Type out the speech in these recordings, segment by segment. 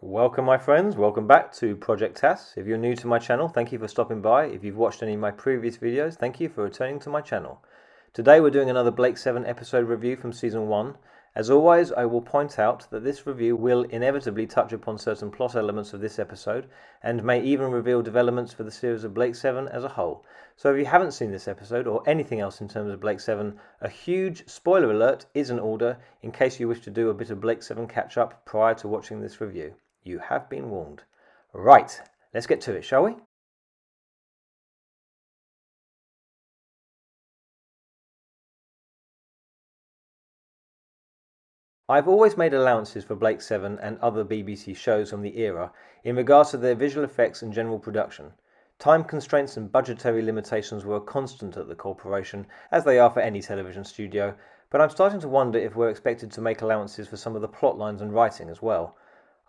Welcome my friends, welcome back to Project TAS. If you're new to my channel, thank you for stopping by. If you've watched any of my previous videos, thank you for returning to my channel. Today we're doing another Blake 7 episode review from Season 1. As always, I will point out that this review will inevitably touch upon certain plot elements of this episode and may even reveal developments for the series of Blake 7 as a whole. So if you haven't seen this episode or anything else in terms of Blake 7, a huge spoiler alert is in order in case you wish to do a bit of Blake 7 catch up prior to watching this review. You have been warned. Right, let's get to it, shall we? I've always made allowances for Blake 7 and other BBC shows from the era in regards to their visual effects and general production. Time constraints and budgetary limitations were a constant at the corporation, as they are for any television studio, but I'm starting to wonder if we're expected to make allowances for some of the plot lines and writing as well.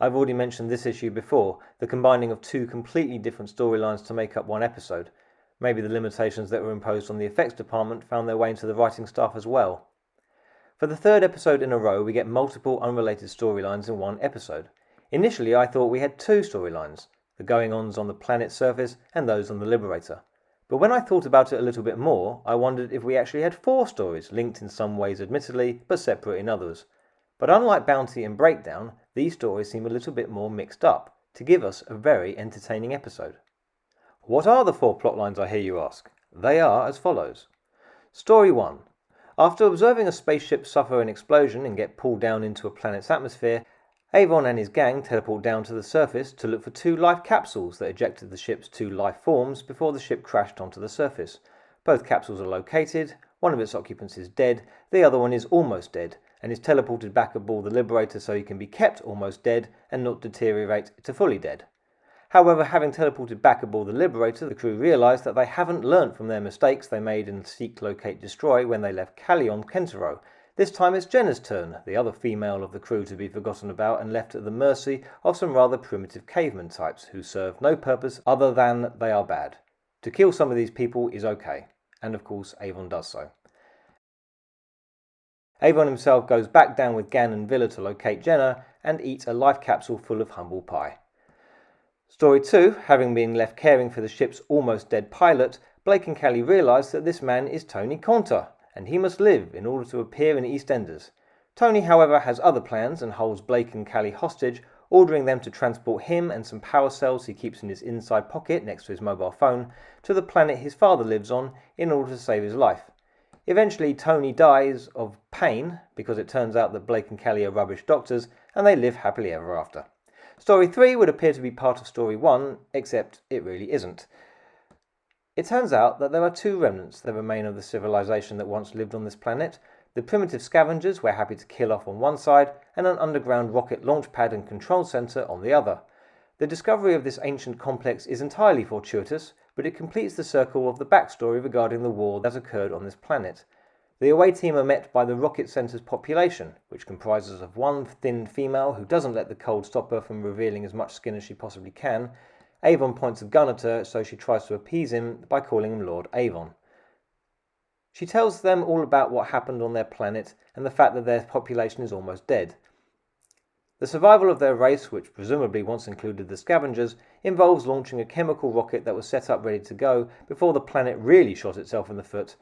I've already mentioned this issue before, the combining of two completely different storylines to make up one episode. Maybe the limitations that were imposed on the effects department found their way into the writing staff as well. For the third episode in a row, we get multiple unrelated storylines in one episode. Initially, I thought we had two storylines, the going-ons on the planet's surface and those on the Liberator. But when I thought about it a little bit more, I wondered if we actually had four stories, linked in some ways admittedly, but separate in others. But unlike Bounty and Breakdown, these stories seem a little bit more mixed up, to give us a very entertaining episode. What are the four plotlines, I hear you ask? They are as follows. Story 1. After observing a spaceship suffer an explosion and get pulled down into a planet's atmosphere, Avon and his gang teleport down to the surface to look for two life capsules that ejected the ship's two life forms before the ship crashed onto the surface. Both capsules are located, one of its occupants is dead, the other one is almost dead, and is teleported back aboard the Liberator so he can be kept almost dead and not deteriorate to fully dead. However, having teleported back aboard the Liberator, the crew realise that they haven't learnt from their mistakes they made in Seek, Locate, Destroy when they left Callie on Kentaro. This time it's Jenna's turn, the other female of the crew, to be forgotten about and left at the mercy of some rather primitive caveman types who serve no purpose other than they are bad. To kill some of these people is okay, and of course Avon does so. Avon himself goes back down with Gan and Villa to locate Jenna and eat a life capsule full of humble pie. Story 2, having been left caring for the ship's almost dead pilot, Blake and Callie realise that this man is Tony Conter, and he must live in order to appear in EastEnders. Tony, however, has other plans and holds Blake and Callie hostage, ordering them to transport him and some power cells he keeps in his inside pocket next to his mobile phone to the planet his father lives on in order to save his life. Eventually, Tony dies of pain because it turns out that Blake and Callie are rubbish doctors and they live happily ever after. Story 3 would appear to be part of Story 1, except it really isn't. It turns out that there are two remnants that remain of the civilization that once lived on this planet. The primitive scavengers we're happy to kill off on one side, and an underground rocket launch pad and control centre on the other. The discovery of this ancient complex is entirely fortuitous, but it completes the circle of the backstory regarding the war that occurred on this planet. The away team are met by the rocket centre's population, which comprises of one thin female who doesn't let the cold stop her from revealing as much skin as she possibly can. Avon points a gun at her, so she tries to appease him by calling him Lord Avon. She tells them all about what happened on their planet and the fact that their population is almost dead. The survival of their race, which presumably once included the scavengers, involves launching a chemical rocket that was set up ready to go before the planet really shot itself in the foot.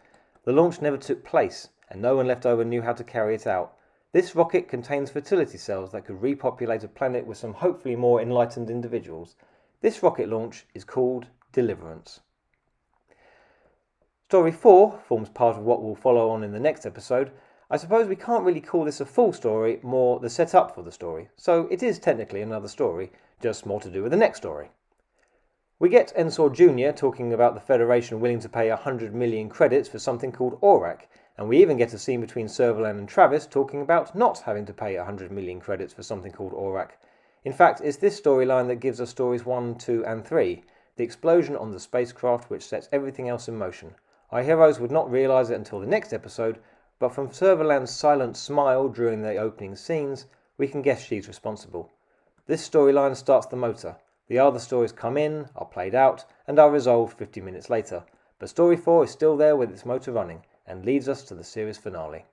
The launch never took place, and no one left over knew how to carry it out. This rocket contains fertility cells that could repopulate a planet with some hopefully more enlightened individuals. This rocket launch is called Deliverance. Story 4 forms part of what will follow on in the next episode. I suppose we can't really call this a full story, more the setup for the story, so it is technically another story, just more to do with the next story. We get Ensor Jr. talking about the Federation willing to pay 100 million credits for something called Aurak, and we even get a scene between Servalan and Travis talking about not having to pay 100 million credits for something called Aurak. In fact, it's this storyline that gives us stories 1, 2 and 3, the explosion on the spacecraft which sets everything else in motion. Our heroes would not realise it until the next episode, but from Servalan's silent smile during the opening scenes, we can guess she's responsible. This storyline starts the motor. The other stories come in, are played out, and are resolved 50 minutes later. But Story 4 is still there with its motor running, and leads us to the series finale.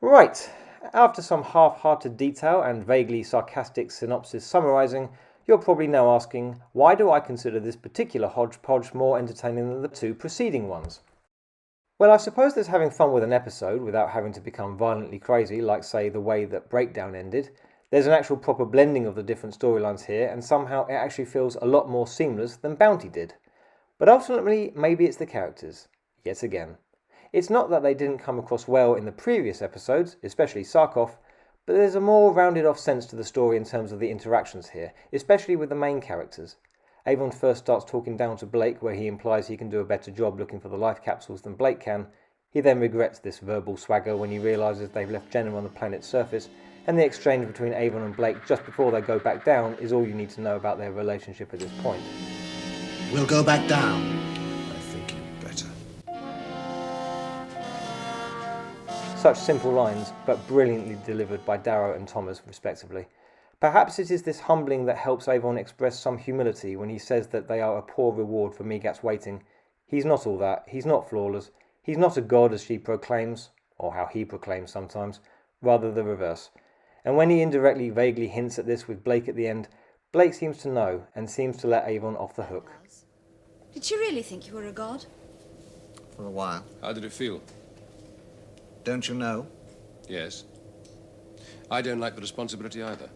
Right, after some half-hearted detail and vaguely sarcastic synopsis summarising, you're probably now asking, why do I consider this particular hodgepodge more entertaining than the two preceding ones? Well, I suppose there's having fun with an episode without having to become violently crazy, like say the way that Breakdown ended. There's an actual proper blending of the different storylines here, and somehow it actually feels a lot more seamless than Bounty did. But ultimately, maybe it's the characters. Yet again. It's not that they didn't come across well in the previous episodes, especially Sarkov, but there's a more rounded off sense to the story in terms of the interactions here, especially with the main characters. Avon first starts talking down to Blake where he implies he can do a better job looking for the life capsules than Blake can. He then regrets this verbal swagger when he realises they've left Jenna on the planet's surface, and the exchange between Avon and Blake just before they go back down is all you need to know about their relationship at this point. We'll go back down. I think you'd better. Such simple lines, but brilliantly delivered by Darrow and Thomas, respectively. Perhaps it is this humbling that helps Avon express some humility when he says that they are a poor reward for Migat's waiting. He's not all that, he's not flawless, he's not a god as she proclaims, or how he proclaims sometimes, rather the reverse. And when he indirectly vaguely hints at this with Blake at the end, Blake seems to know and seems to let Avon off the hook. Did you really think you were a god? For a while. How did it feel? Don't you know? Yes. I don't like the responsibility either.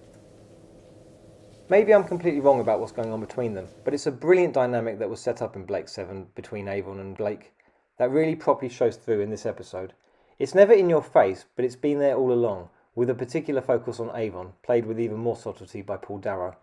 Maybe I'm completely wrong about what's going on between them, but it's a brilliant dynamic that was set up in Blake 7 between Avon and Blake that really properly shows through in this episode. It's never in your face, but it's been there all along, with a particular focus on Avon, played with even more subtlety by Paul Darrow.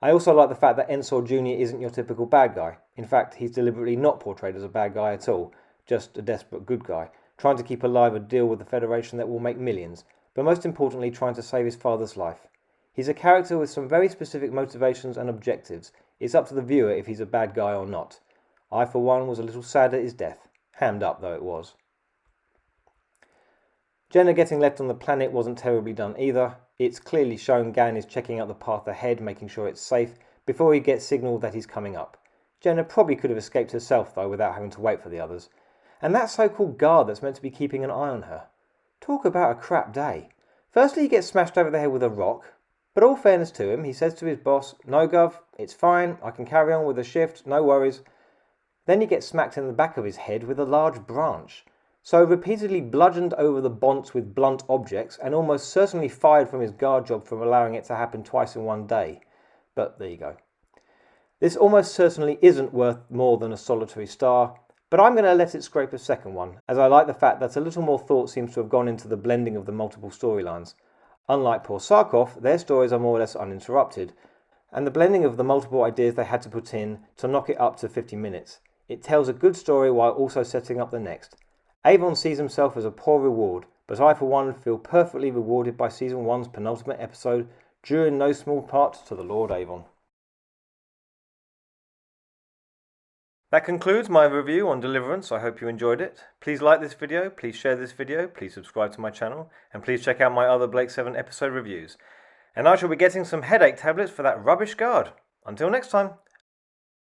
I also like the fact that Ensor Jr. isn't your typical bad guy. In fact, he's deliberately not portrayed as a bad guy at all, just a desperate good guy, trying to keep alive a deal with the Federation that will make millions, but most importantly trying to save his father's life. He's a character with some very specific motivations and objectives. It's up to the viewer if he's a bad guy or not. I, for one, was a little sad at his death, hammed up though it was. Jenna getting left on the planet wasn't terribly done either. It's clearly shown Gan is checking out the path ahead, making sure it's safe, before he gets signalled that he's coming up. Jenna probably could have escaped herself though without having to wait for the others. And that so-called guard that's meant to be keeping an eye on her. Talk about a crap day. Firstly he gets smashed over the head with a rock, but all fairness to him, he says to his boss, "No Gov, it's fine, I can carry on with the shift, no worries." Then he gets smacked in the back of his head with a large branch. So repeatedly bludgeoned over the bonds with blunt objects and almost certainly fired from his guard job for allowing it to happen twice in one day. But there you go. This almost certainly isn't worth more than a solitary star, but I'm going to let it scrape a second one, as I like the fact that a little more thought seems to have gone into the blending of the multiple storylines. Unlike poor Sarkov, their stories are more or less uninterrupted, and the blending of the multiple ideas they had to put in to knock it up to 50 minutes. It tells a good story while also setting up the next. Avon sees himself as a poor reward, but I for one feel perfectly rewarded by Season 1's penultimate episode, due in no small part to the Lord Avon. That concludes my review on Deliverance. I hope you enjoyed it. Please like this video, please share this video, please subscribe to my channel, and please check out my other Blake 7 episode reviews. And I shall be getting some headache tablets for that rubbish guard. Until next time.